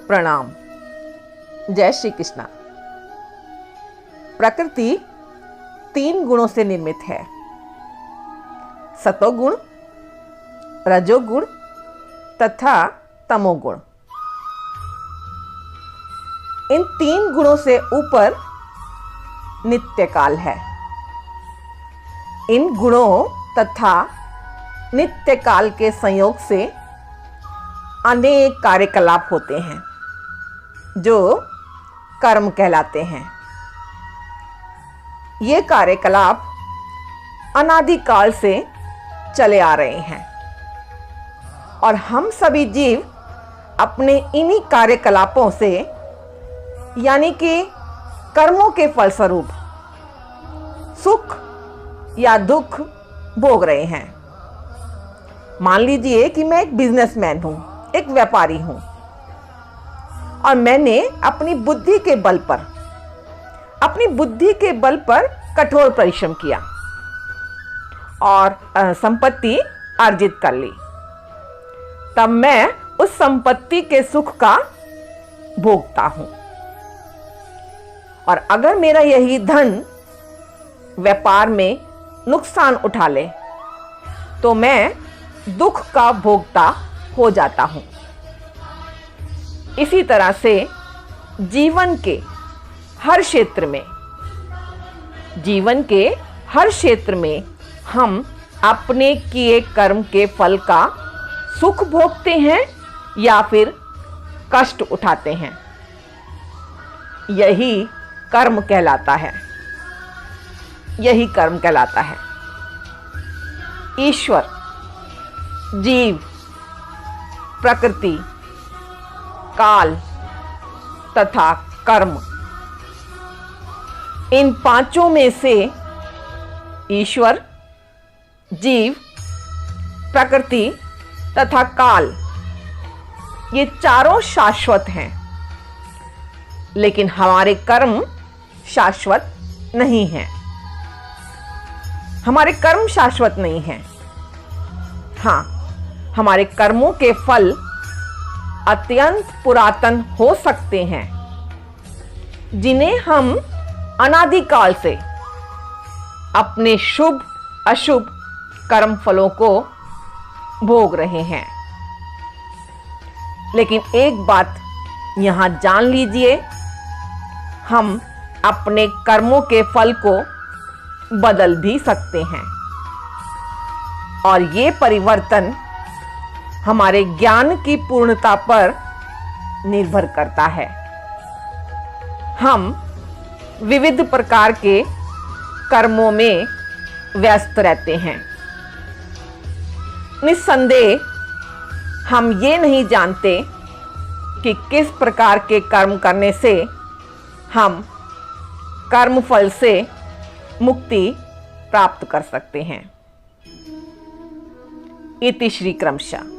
प्रणाम। जय श्री कृष्णा। प्रकृति 3 गुणों से निर्मित है, सतोगुण, रजोगुण तथा तमोगुण। इन 3 गुणों से ऊपर नित्य काल है। इन गुणों तथा नित्य काल के संयोग से अनेक कार्यकलाप होते हैं जो कर्म कहलाते हैं। ये कार्यकलाप अनादिकाल से चले आ रहे हैं और हम सभी जीव अपने इन्हीं कार्यकलापों से यानी कि कर्मों के फलस्वरूप सुख या दुख भोग रहे हैं। मान लीजिए कि मैं एक बिजनेसमैन हूं, एक व्यापारी हूं और मैंने अपनी बुद्धि के बल पर कठोर परिश्रम किया और संपत्ति अर्जित कर ली। तब मैं उस संपत्ति के सुख का भोगता हूं और अगर मेरा यही धन व्यापार में नुकसान उठा ले तो मैं दुख का भोगता हो जाता हूं। इसी तरह से जीवन के हर क्षेत्र में हम अपने किए कर्म के फल का सुख भोगते हैं या फिर कष्ट उठाते हैं। यही कर्म कहलाता है। ईश्वर, जीव, प्रकृति, काल तथा कर्म, इन 5 में से ईश्वर, जीव, प्रकृति तथा काल ये चारों शाश्वत हैं, लेकिन हमारे कर्म शाश्वत नहीं हैं। हाँ, हमारे कर्मों के फल अत्यंत पुरातन हो सकते हैं, जिन्हें हम अनादिकाल से अपने शुभ अशुभ कर्म फलों को भोग रहे हैं। लेकिन एक बात यहां जान लीजिए, हम अपने कर्मों के फल को बदल भी सकते हैं और ये परिवर्तन हमारे ज्ञान की पूर्णता पर निर्भर करता है। हम विविध प्रकार के कर्मों में व्यस्त रहते हैं। निस्संदेह हम ये नहीं जानते कि किस प्रकार के कर्म करने से हम कर्मफल से मुक्ति प्राप्त कर सकते हैं। इति श्री क्रमशः।